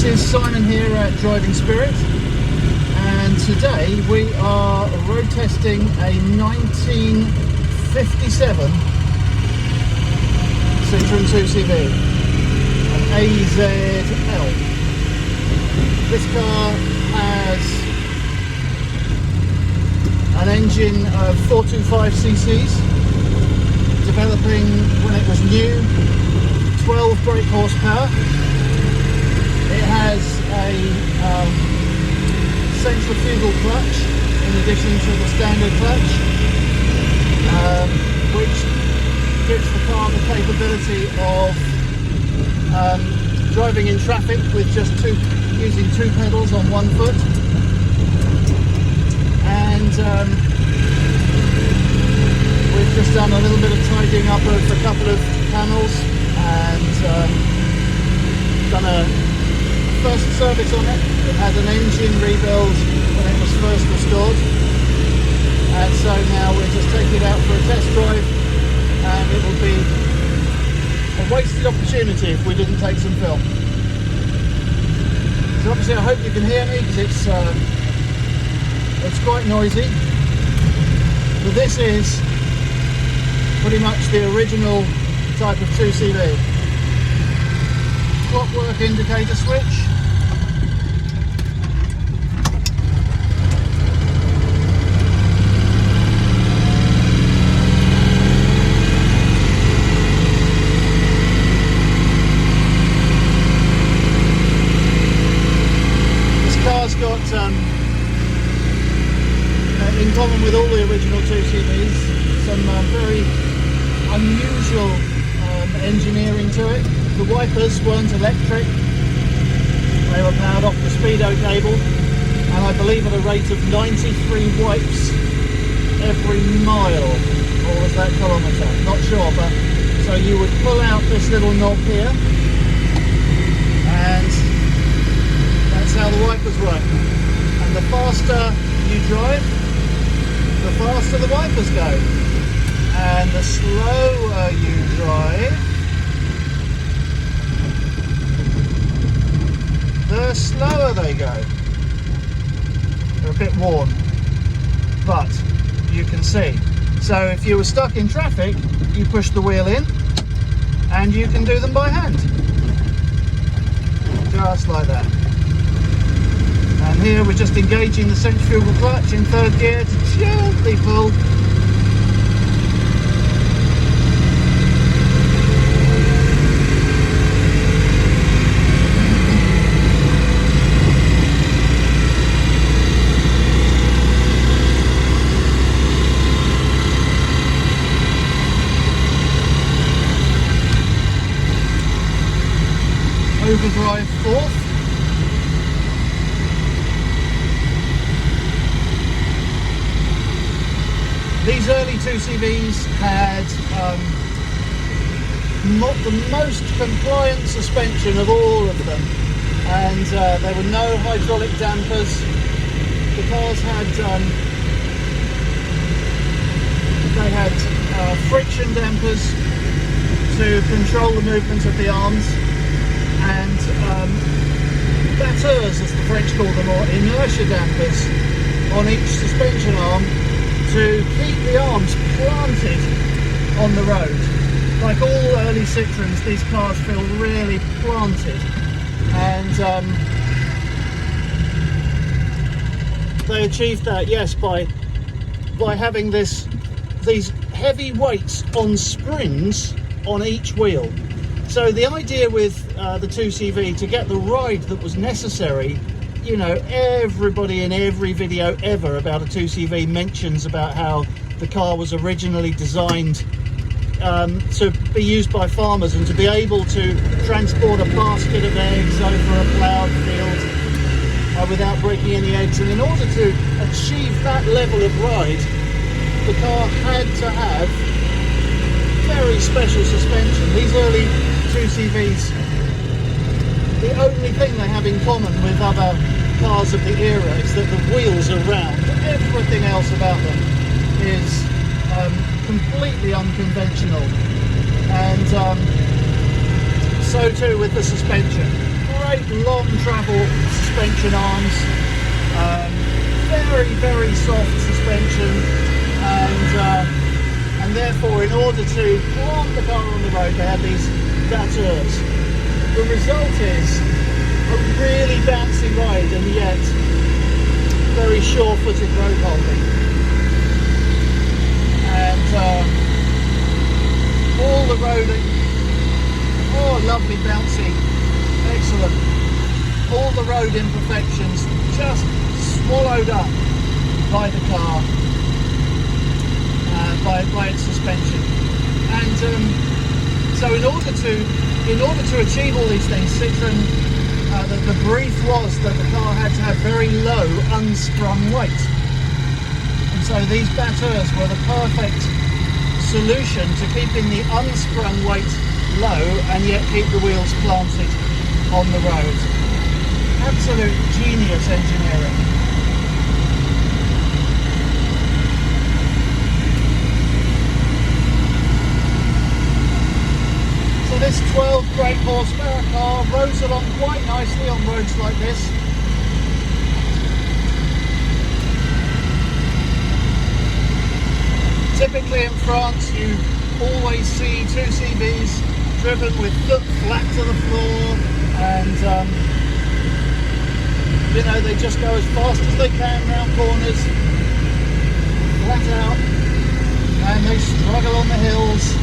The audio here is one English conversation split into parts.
This is Simon here at Driving Spirit, and today we are road testing a 1957 Citroen 2CV, an AZL. This car has an engine of 425 cc's, developing when it was new, 12 brake horsepower. It has a centrifugal clutch in addition to the standard clutch, which gives the car the capability of driving in traffic with just using two pedals on one foot. And we've just done a little bit of tidying up of a couple of panels and done a first service on it. It had an engine rebuild when it was first restored, and so now we're just taking it out for a test drive, and it will be a wasted opportunity if we didn't take some film. So obviously I hope you can hear me, because it's quite noisy, but this is pretty much the original type of 2CV. Clockwork indicator switch. This car's got, in common with all the original 2CVs, some very unusual engineering to it. The wipers weren't electric, they were powered off the speedo cable, and I believe at a rate of 93 wipes every mile, or was that kilometre? Not sure, but so you would pull out this little knob here, and that's how the wipers work. And the faster you drive, the faster the wipers go, and the slower you drive, the slower they go. They're a bit worn, but you can see. So if you were stuck in traffic, you push the wheel in and you can do them by hand. Just like that. And here we're just engaging the centrifugal clutch in third gear to gently pull. Overdrive fourth. These early 2CVs had the most compliant suspension of all of them, and there were no hydraulic dampers. The cars had they had friction dampers to control the movement of the arms, and batteurs, as the French call them, or inertia dampers on each suspension arm to keep the arms planted on the road. Like all early Citroens, these cars feel really planted, and they achieved that, yes, by having these heavy weights on springs on each wheel. So the idea with the 2CV, to get the ride that was necessary, you know, everybody in every video ever about a 2CV mentions about how the car was originally designed to be used by farmers and to be able to transport a basket of eggs over a ploughed field without breaking any eggs. And in order to achieve that level of ride, the car had to have very special suspension. These early 2CVs, the only thing they have in common with other cars of the era is that the wheels are round. Everything else about them is completely unconventional, and so too with the suspension. great long travel suspension arms, very, very soft suspension, and therefore in order to plant the car on the road they had these batters. The result is a really bouncy ride and yet very sure-footed road holding. And all the roading, oh lovely bouncy, excellent. All the road imperfections just swallowed up by the car, by its suspension. And so in order to achieve all these things, Citroën, the brief was that the car had to have very low unsprung weight. And so these batters were the perfect solution to keeping the unsprung weight low and yet keep the wheels planted on the road. Absolute genius engineering. So this 12 brake horsepower car rows along quite nicely on roads like this. Typically in France you always see 2CVs driven with foot flat to the floor, and you know, they just go as fast as they can round corners, flat out, and they struggle on the hills,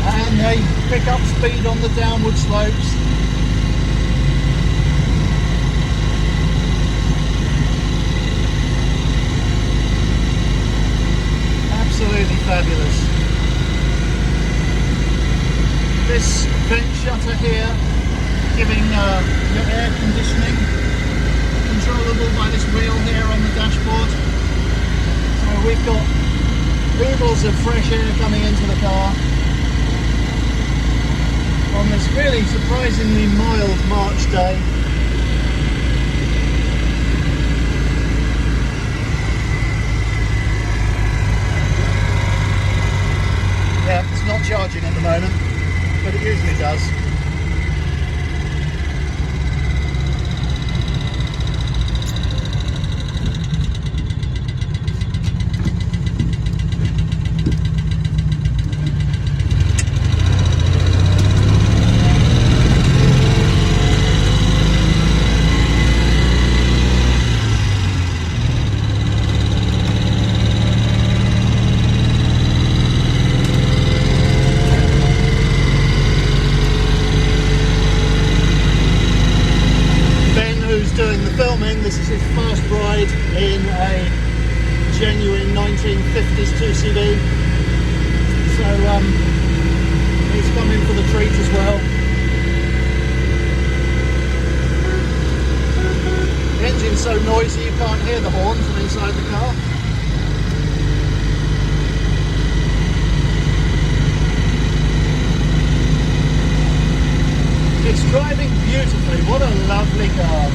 and they pick up speed on the downward slopes. Absolutely fabulous. This vent shutter here, giving your air conditioning, controllable by this wheel here on the dashboard. So we've got oodles of fresh air coming into the car on this really surprisingly mild March day. Yeah, it's not charging at the moment, but it usually does. Doing the filming, this is his first ride in a genuine 1950s 2CV, so he's coming for the treat as well. The engine's so noisy you can't hear the horn from inside the car. It's driving beautifully, what a lovely car.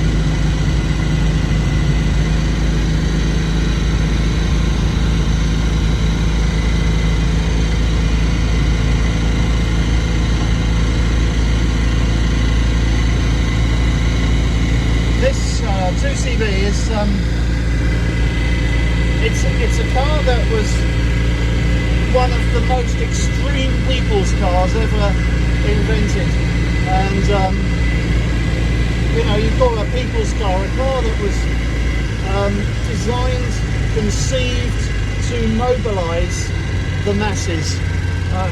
This 2CV is it's a car that was one of the most extreme people's cars ever invented. And you know, you've got a people's car, a car that was designed, conceived to mobilise the masses,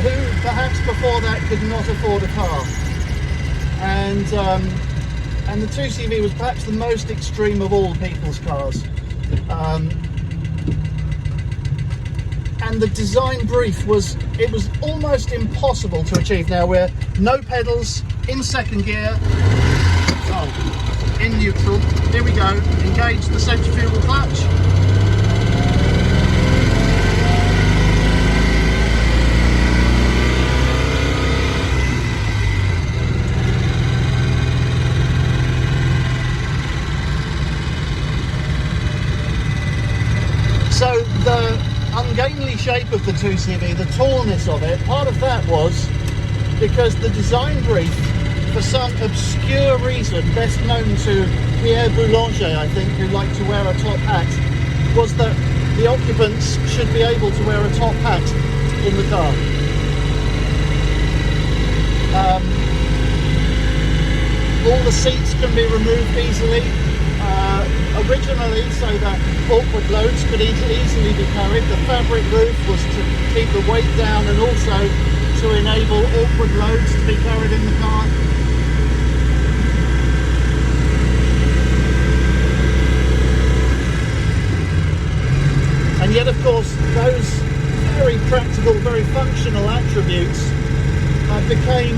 who perhaps before that could not afford a car. And the 2CV was perhaps the most extreme of all people's cars. And the design brief was almost impossible to achieve. Now we're no pedals, in second gear, in neutral. Here we go, engage the centrifugal clutch. So the ungainly shape of the 2CV, the tallness of it, part of that was because the design brief for some obscure reason, best known to Pierre Boulanger, I think, who liked to wear a top hat, was that the occupants should be able to wear a top hat in the car. All the seats can be removed easily. Originally, so that awkward loads could easily be carried. The fabric roof was to keep the weight down and also to enable awkward loads to be carried in the car. And yet, of course, those very practical, very functional attributes became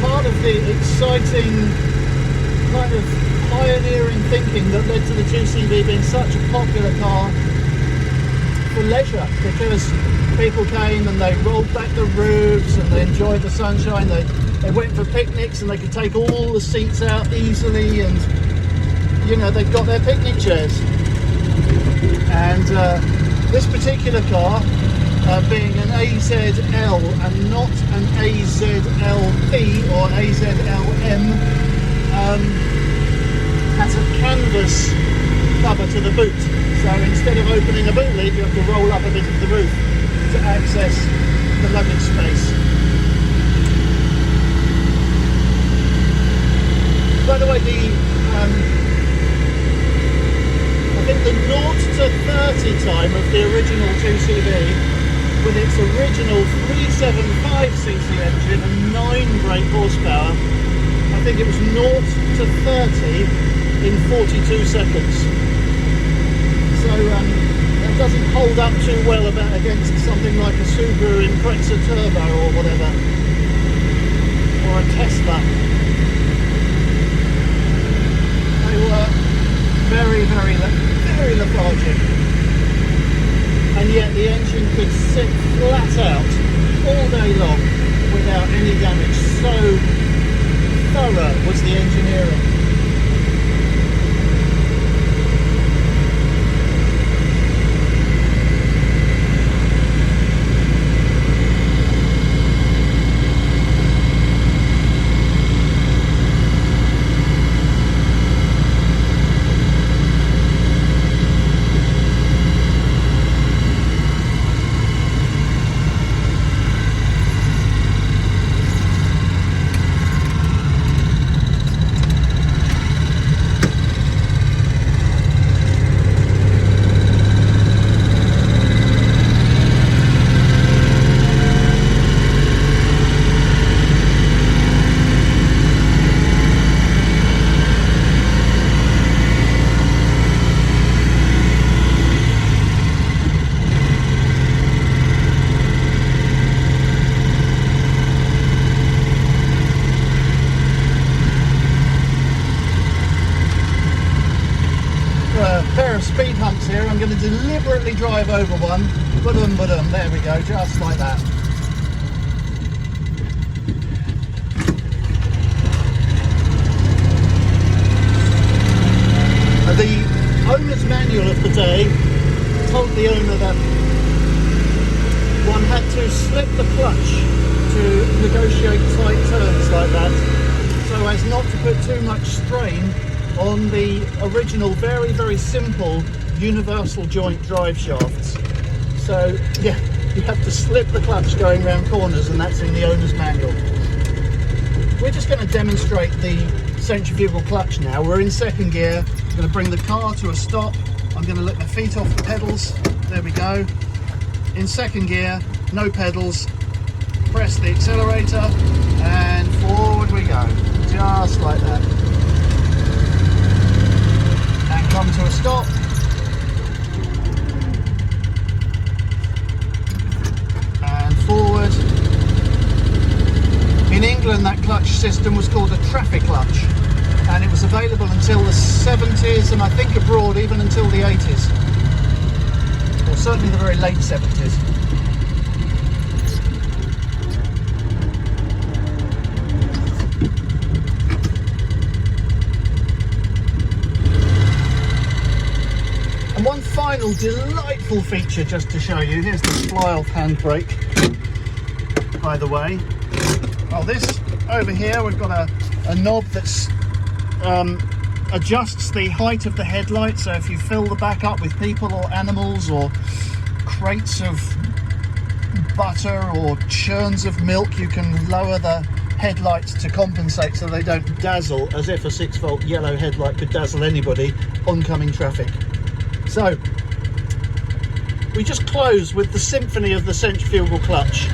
part of the exciting kind of pioneering thinking that led to the 2CV being such a popular car for leisure, because people came and they rolled back the roofs and they enjoyed the sunshine. They went for picnics and they could take all the seats out easily, and you know, they've got their picnic chairs. And this particular car, being an AZL and not an AZLP or AZLM, has a canvas cover to the boot. So instead of opening a boot lid, you have to roll up a bit of the roof to access the luggage space. By the way, I think the 0 to 30 time of the original 2CV, with its original 375cc engine and 9 brake horsepower, I think it was 0 to 30 in 42 seconds. So that doesn't hold up too well against something like a Subaru Impreza Turbo or whatever, or a Tesla. They were very, very lethargic, and yet the engine could sit flat out all day long without any damage. So thorough was the engineering. Speed humps here. I'm going to deliberately drive over one. Ba-dum, ba-dum. There we go, just like that. The owner's manual of the day told the owner that one had to slip the clutch to negotiate tight turns like that, so as not to put too much strain on the original very, very simple universal joint drive shafts. So yeah, you have to slip the clutch going round corners, and that's in the owner's manual. We're just going to demonstrate the centrifugal clutch now. We're in second gear. I'm going to bring the car to a stop. I'm going to let my feet off the pedals. There we go. In second gear, no pedals. Press the accelerator and forward we go, just like that. And come to a stop. And forward. In England, that clutch system was called a traffic clutch, and it was available until the 70s, and I think abroad even until the 80s, or certainly the very late 70s. And one final delightful feature just to show you. Here's the fly-off handbrake, by the way. Well, this over here, we've got a a knob that's adjusts the height of the headlight, so if you fill the back up with people or animals or crates of butter or churns of milk, you can lower the headlights to compensate so they don't dazzle, as if a 6-volt yellow headlight could dazzle anybody oncoming traffic. So we just close with the symphony of the centrifugal clutch.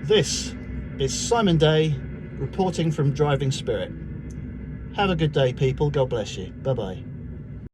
This is Simon Day reporting from Driving Spirit. Have a good day, people. God bless you. Bye-bye.